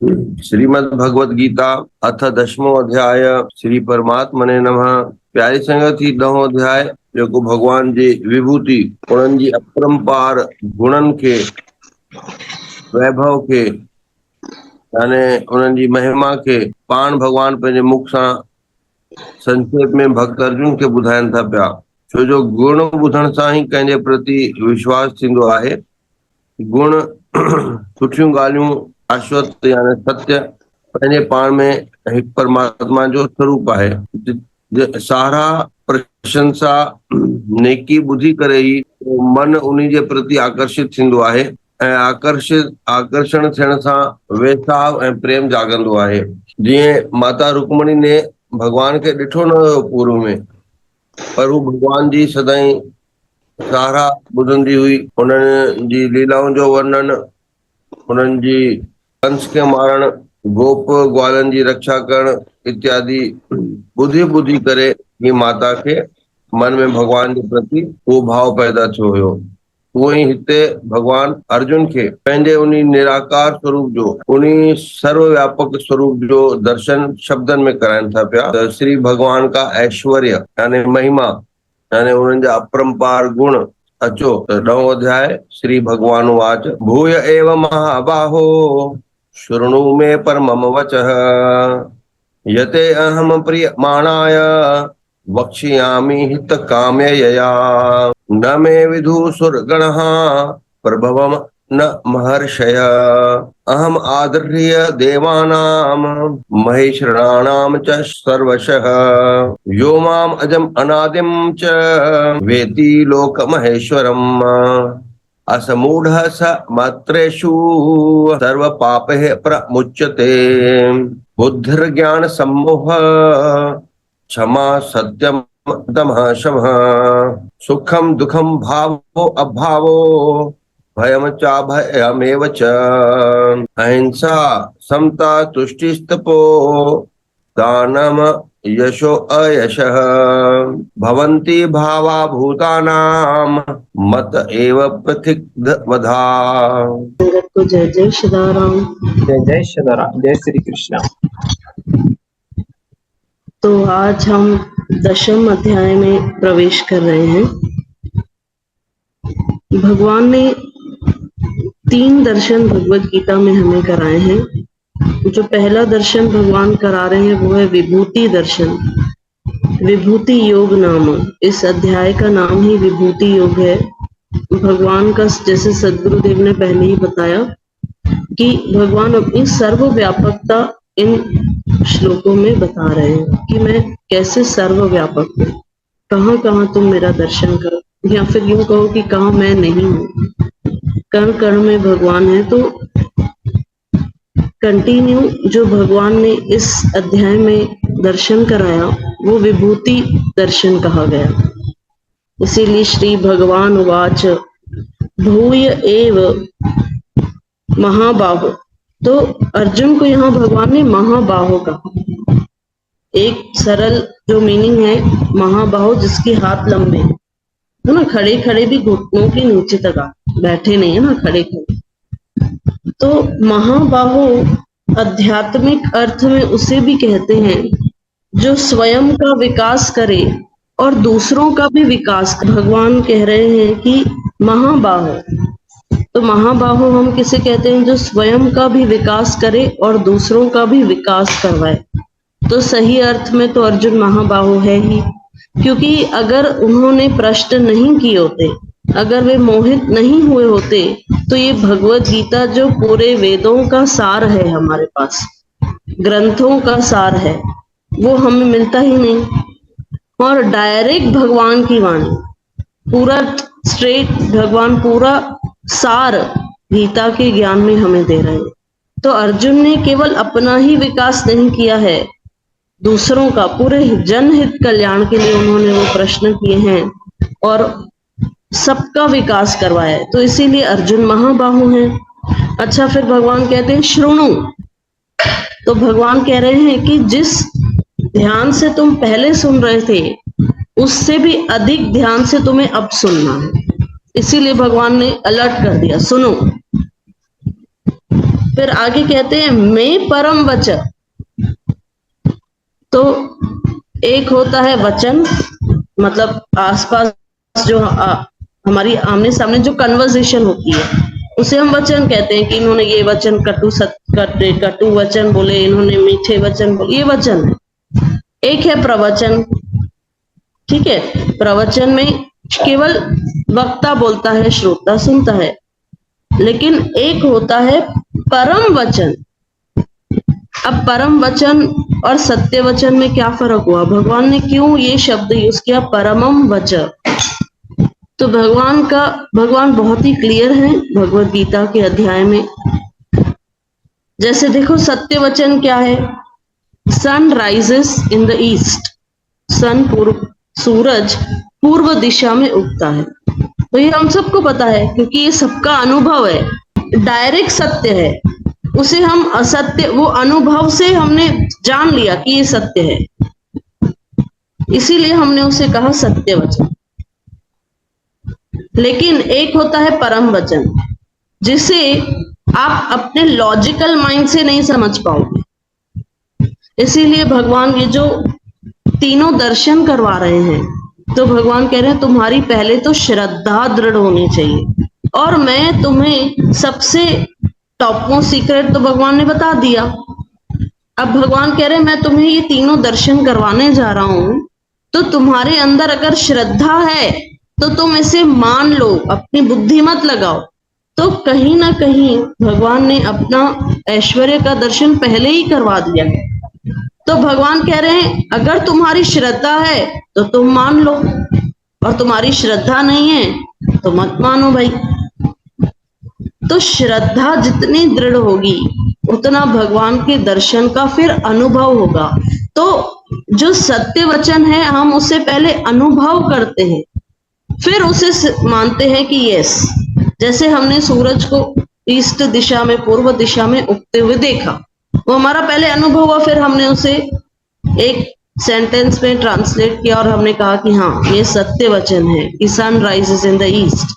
श्रीमद् भगवत गीता अथ 10वां अध्याय। श्री परमात्मने नमः। प्यारी संगत ही 10वां अध्याय जेको भगवान जी विभूति उन्हनि जी अपरंपार गुणन के वैभव के यानी उन्हनि जी महिमा के पाण भगवान पंहिंजे मुख सां संक्षेप में भक्त अर्जुन के ॿुधाइनि था पिया। छो जो गुण ॿुधण सां ही कंहिंजे प्रति विश्वास थींदो आहे। गुण सुठियूं ॻाल्हियूं शाश्वत यानी सत्य पंहिंजे पाण में हिकु परमात्मा जो स्वरूप आहे। सहारा प्रशंसा नेकी ॿुधी करे ई मन उन्ही जे प्रति आकर्षित थींदो आहे ऐं आकर्षण थियण सां वेसाव ऐं प्रेम जाॻंदो आहे। जीअं माता रुक्मणी ने भगवान खे ॾिठो न हुयो पूर्व में, पर हू भगवान जी सदाईं सहारा ॿुधंदी हुई। उन्हनि जी लीलाउनि जो वर्णन, उन्हनि जी कंस खे मारण, गोप ग्वालनि जी रक्षा करण इत्यादि ॿुधी ॿुधी करे ही माता खे मन में भगवान जे प्रति उहो भाव पैदा थियो हुयो। उहो ई हिते भगवान अर्जुन खे पंहिंजे उन निराकार स्वरूप जो, उन सर्वव्यापक स्वरूप जो दर्शन शब्दन में कराइनि था पिया। त श्री भगवान का ऐश्वर्य यानी महिमा यानी उन्हनि जा अपरंपार गुण अचो। त 9वां अध्याय। श्री भगवान वाच भूय एव महाबाहो शृणु मे परमम वचः यते अहम प्रियमाणाय वक्ष्यामि हित काम्यया न मे विदुषुर्गणः प्रभवम् न महर्षय अहम आदर्य देवानां महेश्वराणां च सर्वशः यो माम अजम अनादिम च वेति लोकमहेश्वरम् असमूढ़ स मात्रेषु सर्व पापैः प्रमुच्यते बुद्धिर्ज्ञान सम्मोह क्षमा सत्यम दमः शमः सुखम दुखम भावो अभावो भयम चाभयमेव च अहिंसा समता तुष्टिस्तपो दानम यशो अयशः भवन्ति भावा भूतानां मत एव प्रतिग्धवधा। तो जय जय श्रीराम। जय जय श्रीराम। जय श्री कृष्ण। तो आज हम 10वें अध्याय में प्रवेश कर रहे हैं। भगवान ने 3 दर्शन भगवत गीता में हमें कराए हैं। जो पहला दर्शन भगवान करा रहे हैं वो है विभूति दर्शन, विभूति योग नाम। इस अध्याय का नाम ही विभूति योग है। भगवान का, जैसे सद्गुरुदेव ने पहले ही बताया कि भगवान अपनी सर्वव्यापकता इन श्लोकों में बता रहे हैं कि मैं कैसे सर्वव्यापक हूँ, कहाँ कहाँ तुम मेरा दर्शन करो, या फिर यूं कहो कि कहाँ मैं नहीं हूँ। कण कण में भगवान है। तो कंटिन्यू जो भगवान ने इस अध्याय में दर्शन कराया वो विभूति दर्शन कहा गया। इसीलिए श्री भगवान वाच भूय एव महाबाहो। तो अर्जुन को यहाँ भगवान ने महाबाहो कहा। एक सरल जो मीनिंग है महाबाहो, जिसके हाथ लंबे है ना, खड़े खड़े भी घुटनों के नीचे तक आ, बैठे नहीं है ना, खड़े खड़े। तो महाबाहो आध्यात्मिक अर्थ में उसे भी कहते हैं जो स्वयं का विकास करे और दूसरों का भी विकास। भगवान कह रहे हैं कि महाबाहो, तो महाबाहो हम किसे कहते हैं? जो स्वयं का भी विकास करे और दूसरों का भी विकास करवाए। तो सही अर्थ में तो अर्जुन महाबाहो है ही, क्योंकि अगर उन्होंने प्रश्न नहीं किए होते, अगर वे मोहित नहीं हुए होते, तो ये भगवत गीता जो पूरे वेदों का सार है, हमारे पास ग्रंथों का सार है, वो हमें मिलता ही नहीं। और डायरेक्ट भगवान की वाणी, पूरा स्ट्रेट भगवान पूरा सार गीता के ज्ञान में हमें दे रहे हैं। तो अर्जुन ने केवल अपना ही विकास नहीं किया है, दूसरों का, पूरे जनहित कल्याण के लिए उन्होंने वो प्रश्न किए हैं और सबका विकास करवाया है। तो इसीलिए अर्जुन महाबाहु हैं। अच्छा, फिर भगवान कहते हैं श्रृणु। तो भगवान कह रहे हैं कि जिस ध्यान से तुम पहले सुन रहे थे उससे भी अधिक ध्यान से तुम्हें अब सुनना है। इसीलिए भगवान ने अलर्ट कर दिया, सुनो। फिर आगे कहते हैं मैं परम वचन। तो एक होता है वचन, मतलब आसपास जो हमारी आमने सामने जो कन्वर्सेशन होती है उसे हम वचन कहते हैं कि इन्होंने ये वचन कटु वचन बोले, इन्होंने मीठे वचन बोले, ये वचन है। एक है प्रवचन, ठीक है, प्रवचन में केवल वक्ता बोलता है, श्रोता सुनता है। लेकिन एक होता है परम वचन। अब परम वचन और सत्य वचन में क्या फर्क हुआ? भगवान ने क्यों ये शब्द यूज किया परमम वचन? तो भगवान बहुत ही क्लियर है भगवत गीता के अध्याय में। जैसे देखो सत्य वचन क्या है? Sun rises in the east, सूरज पूर्व दिशा में उगता है। तो ये हम सबको पता है क्योंकि ये सबका अनुभव है, डायरेक्ट सत्य है। उसे हम असत्य, वो अनुभव से हमने जान लिया कि ये सत्य है, इसीलिए हमने उसे कहा सत्य वचन। लेकिन एक होता है परम वचन, जिसे आप अपने लॉजिकल माइंड से नहीं समझ पाओगे। इसीलिए भगवान ये जो तीनों दर्शन करवा रहे हैं, तो भगवान कह रहे हैं तुम्हारी पहले तो श्रद्धा दृढ़ होनी चाहिए। और मैं तुम्हें सबसे टॉप मोस्ट सीक्रेट तो भगवान ने बता दिया। अब भगवान कह रहे हैं मैं तुम्हें ये तीनों दर्शन करवाने जा रहा हूं, तो तुम्हारे अंदर अगर श्रद्धा है तो तुम इसे मान लो, अपनी बुद्धि मत लगाओ। तो कहीं ना कहीं भगवान ने अपना ऐश्वर्य का दर्शन पहले ही करवा दिया है। तो भगवान कह रहे हैं अगर तुम्हारी श्रद्धा है तो तुम मान लो, और तुम्हारी श्रद्धा नहीं है तो मत मानो भाई। तो श्रद्धा जितनी दृढ़ होगी उतना भगवान के दर्शन का फिर अनुभव होगा। तो जो सत्य वचन है हम उसे पहले अनुभव करते हैं, फिर उसे मानते हैं कि यस। जैसे हमने सूरज को ईस्ट दिशा में, पूर्व दिशा में उगते हुए देखा, वो हमारा पहले अनुभव हुआ, फिर हमने उसे एक सेंटेंस में ट्रांसलेट किया और हमने कहा कि हाँ ये सत्य वचन है कि sun rises in the east.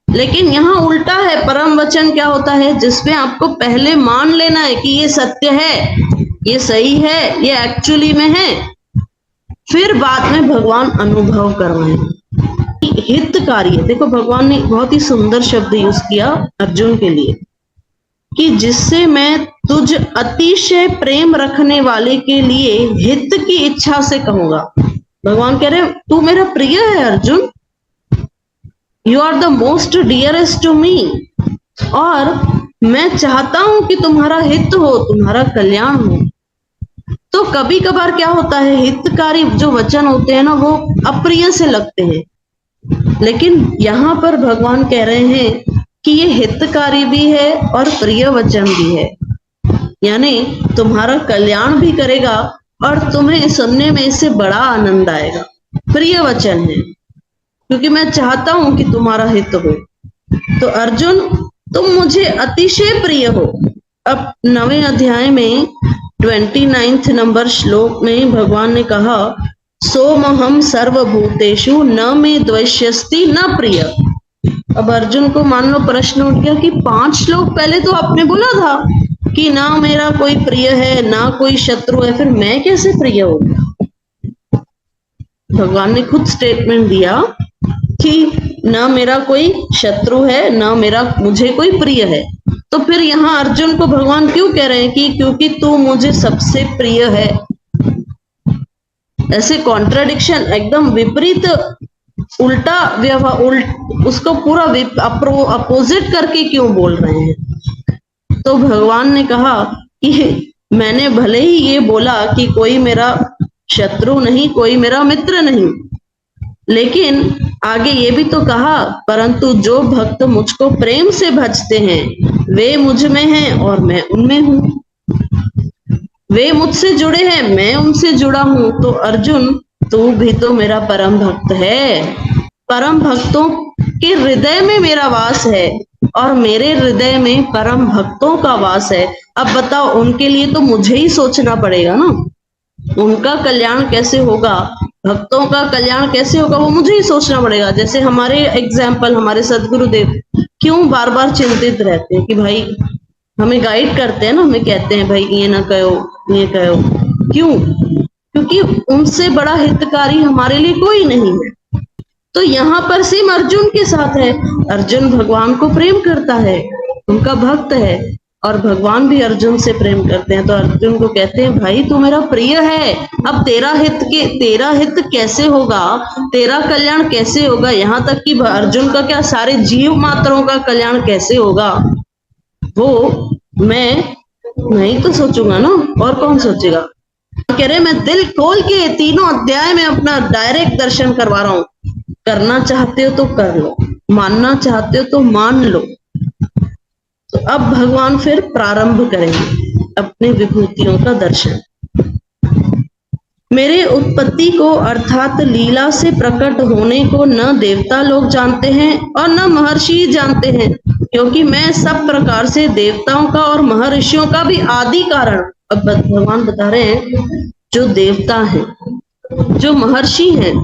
लेकिन यहाँ उल्टा है, परम वचन क्या होता है? जिसमें आपको पहले मान लेना है कि ये सत्य है, ये सही है, ये एक्चुअली में है, फिर बाद में भगवान अनुभव करवाएंगे। हितकारी है। देखो भगवान ने बहुत ही सुंदर शब्द यूज किया अर्जुन के लिए कि जिससे मैं तुझ अतिशय प्रेम रखने वाले के लिए हित की इच्छा से कहूंगा। भगवान कह रहे तू मेरा प्रिय है Arjun, you are the most dearest to me, और मैं चाहता हूं कि तुम्हारा हित हो, तुम्हारा कल्याण हो। तो कभी कभार क्या होता है, हितकारी जो वचन होते हैं ना वो अप्रिय से लगते हैं, लेकिन यहाँ पर भगवान कह रहे हैं कि ये हितकारी भी है और प्रिय वचन भी है, यानी तुम्हारा कल्याण भी करेगा और तुम्हें सुनने में इससे बड़ा आनंद आएगा। प्रिय वचन है क्योंकि मैं चाहता हूं कि तुम्हारा हित हो। तो अर्जुन तुम मुझे अतिशय प्रिय हो। अब 9वें अध्याय में 29 नंबर श्लोक में भगवान ने कहा सोमहम सर्वभूतेषु न मे द्वेष्यस्ति न प्रिय। अब अर्जुन को मान लो प्रश्न उठ गया कि 5 श्लोक पहले तो आपने बोला था कि ना मेरा कोई प्रिय है ना कोई शत्रु है, फिर मैं कैसे प्रिय हो गया? भगवान ने खुद स्टेटमेंट दिया कि ना मेरा कोई शत्रु है ना मेरा मुझे कोई प्रिय है। तो फिर यहाँ अर्जुन को भगवान क्यों कह रहे हैं कि क्योंकि तू मुझे सबसे प्रिय है? ऐसे कॉन्ट्राडिक्शन, एकदम विपरीत, उल्टा व्यवहार, उसको पूरा अपोजिट करके क्यों बोल रहे हैं? तो भगवान ने कहा कि मैंने भले ही ये बोला कि कोई मेरा शत्रु नहीं, कोई मेरा मित्र नहीं, लेकिन आगे ये भी तो कहा परंतु जो भक्त मुझको प्रेम से भजते हैं वे मुझ में हैं और मैं उनमें हूं। वे मुझसे जुड़े हैं, मैं उनसे जुड़ा हूं। तो अर्जुन तू भी तो मेरा परम भक्त है। परम भक्तों के हृदय में मेरा वास है और मेरे हृदय में परम भक्तों का वास है। अब बताओ उनके लिए तो मुझे ही सोचना पड़ेगा ना, उनका कल्याण कैसे होगा, भक्तों का कल्याण कैसे होगा, वो मुझे ही सोचना पड़ेगा। जैसे हमारे एग्जाम्पल, हमारे सदगुरुदेव क्यों बार बार चिंतित रहते हैं कि भाई हमें गाइड करते हैं ना, हमें कहते हैं भाई ये ना कहो, ये कहो। क्यों? क्योंकि उनसे बड़ा हितकारी हमारे लिए कोई नहीं है। तो यहाँ पर सेम अर्जुन के साथ है। अर्जुन भगवान को प्रेम करता है, उनका भक्त है, और भगवान भी अर्जुन से प्रेम करते हैं। तो अर्जुन को कहते हैं भाई तू मेरा प्रिय है, अब तेरा हित कैसे होगा, तेरा कल्याण कैसे होगा, यहाँ तक कि अर्जुन का क्या, सारे जीव मात्रों का कल्याण कैसे होगा, वो मैं नहीं तो सोचूंगा ना, और कौन सोचेगा। कह रहे मैं दिल खोल के तीनों अध्याय में अपना डायरेक्ट दर्शन करवा रहा हूं। करना चाहते हो तो कर लो, मानना चाहते हो तो मान लो। तो अब भगवान फिर प्रारंभ करेंगे अपने विभूतियों का दर्शन। मेरे उत्पत्ति को अर्थात लीला से प्रकट होने को न देवता लोग जानते हैं और न महर्षि जानते हैं, क्योंकि मैं सब प्रकार से देवताओं का और महर्षियों का भी आदि कारण। अब भगवान बता रहे हैं जो देवता हैं, जो महर्षि हैं,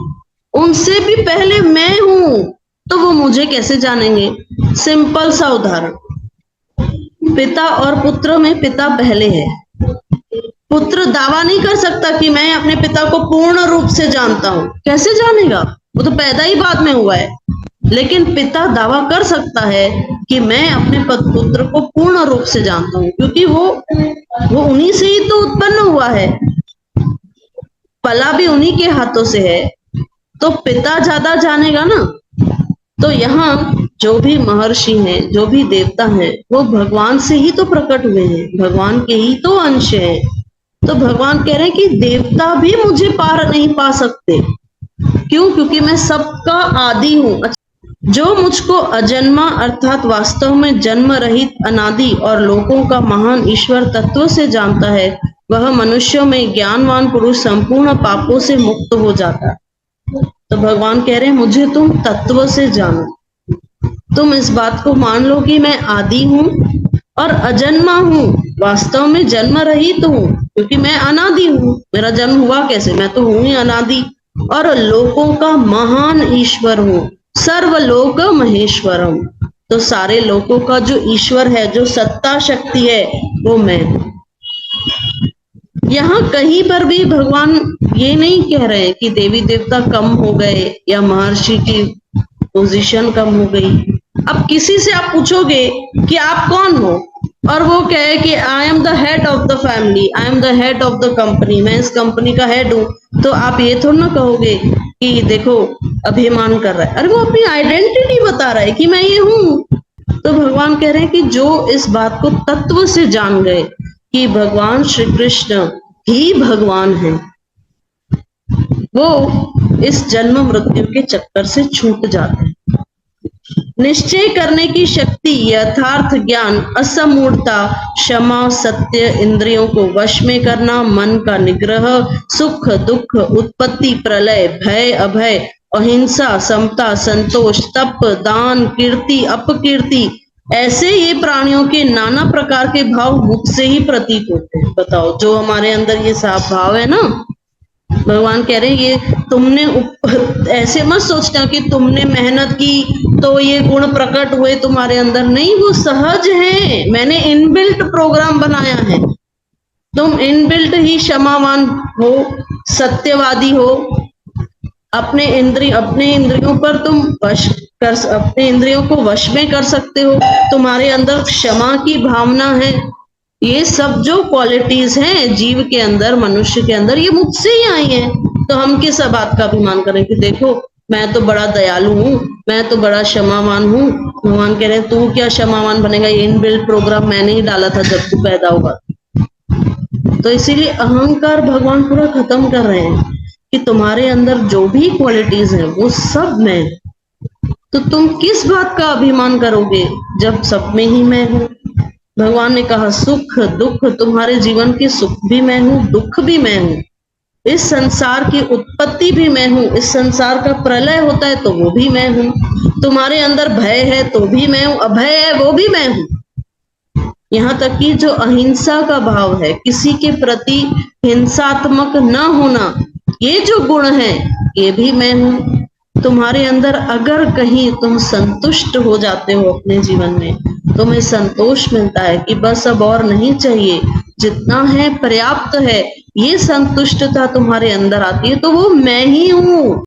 उनसे भी पहले मैं हूं, तो वो मुझे कैसे जानेंगे। सिंपल सा उदाहरण, पिता और पुत्र में पिता पहले है। पुत्र दावा नहीं कर सकता कि मैं अपने पिता को पूर्ण रूप से जानता हूं, कैसे जानेगा, वो तो पैदा ही बाद में हुआ है। लेकिन पिता दावा कर सकता है कि मैं अपने पुत्र को पूर्ण रूप से जानता हूं, क्योंकि वो उन्हीं से ही तो उत्पन्न हुआ है, पला भी उन्हीं के हाथों से है, तो पिता ज्यादा जानेगा ना। तो यहाँ जो भी महर्षि हैं, जो भी देवता हैं, वो भगवान से ही तो प्रकट हुए हैं, भगवान के ही तो अंश हैं। तो भगवान कह रहे हैं कि देवता भी मुझे पार नहीं पा सकते। क्यों? क्योंकि मैं सबका आदि हूं। जो मुझको अजन्मा अर्थात वास्तव में जन्म रहित अनादि और लोगों का महान ईश्वर तत्व से जानता है, वह मनुष्यों में ज्ञानवान पुरुष संपूर्ण पापों से मुक्त हो जाता है। तो भगवान कह रहे हैं मुझे तुम तत्व से जानो, तुम इस बात को मान लो कि मैं आदि हूं और अजन्मा हूं, वास्तव में जन्म रहित हूं, क्योंकि मैं अनादि हूं। मेरा जन्म हुआ कैसे, मैं तो हूं ही अनादि, और लोकों का महान ईश्वर हूं, सर्वलोक महेश्वरम। तो सारे लोकों का जो ईश्वर है, जो सत्ता शक्ति है, वो मैं हूं। यहाँ कहीं पर भी भगवान ये नहीं कह रहे हैं कि देवी देवता कम हो गए या महर्षि की पोजीशन कम हो गई। अब किसी से आप पूछोगे कि आप कौन हो, और वो कहे कि I am the head of the family, I am the head of the company, मैं इस कंपनी का हेड हूं, तो आप ये थोड़ा ना कहोगे कि देखो अभिमान कर रहा है, अरे वो अपनी आइडेंटिटी बता रहा है कि मैं ये हूं। तो भगवान कह रहे हैं कि जो इस बात को तत्व से जान गए कि भगवान श्री कृष्ण ही भगवान है, वो इस जन्म मृत्यु के चक्कर से छूट जाते हैं। निश्चय करने की शक्ति, यथार्थ ज्ञान, असमूढ़ता, क्षमा, सत्य, इंद्रियों को वश में करना, मन का निग्रह, सुख दुख, उत्पत्ति प्रलय, भय अभय, अहिंसा, समता, संतोष, तप, दान, कीर्ति अपकीर्ति, ऐसे ये प्राणियों के नाना प्रकार के भाव मुझसे ही प्रतीत होते हैं। बताओ, जो हमारे अंदर ये साफ भाव है ना, भगवान कह रहे हैं ये तुमने ऐसे मत सोचना कि तुमने मेहनत की तो ये गुण प्रकट हुए तुम्हारे अंदर, नहीं, वो सहज है। मैंने इनबिल्ट प्रोग्राम बनाया है। तुम इनबिल्ट ही क्षमावान हो, सत्यवादी हो, अपने इंद्रियों पर तुम अपने इंद्रियों को वश में कर सकते हो, तुम्हारे अंदर क्षमा की भावना है। ये सब जो क्वालिटीज हैं जीव के अंदर, मनुष्य के अंदर, ये मुझसे ही आई हैं। तो हम किस बात का अभिमान करें कि देखो मैं तो बड़ा दयालु हूं, मैं तो बड़ा क्षमावान हूं। भगवान कह रहे हैं तू क्या क्षमावान बनेगा, ये इनबिल्ट प्रोग्राम मैंने ही डाला था जब तू पैदा हुआ। तो इसीलिए अहंकार भगवान पूरा खत्म कर रहे हैं कि तुम्हारे अंदर जो भी क्वालिटीज हैं वो सब मैं। तो तुम किस बात का अभिमान करोगे जब सब में ही मैं हूं। भगवान ने कहा सुख दुख, तुम्हारे जीवन के सुख भी मैं हूं, दुख भी मैं हूं, इस संसार की उत्पत्ति भी मैं हूं, इस संसार का प्रलय होता है तो वो भी मैं हूं, तुम्हारे अंदर भय है तो भी मैं हूं, अभय है वो भी मैं हूं। यहाँ तक कि जो अहिंसा का भाव है, किसी के प्रति हिंसात्मक न होना, ये जो गुण है ये भी मैं हूं। तुम्हारे अंदर अगर कहीं तुम संतुष्ट हो जाते हो अपने जीवन में, तुम्हें संतोष मिलता है कि बस अब और नहीं चाहिए, जितना है पर्याप्त है, ये संतुष्टता तुम्हारे अंदर आती है, तो वो मैं ही हूँ।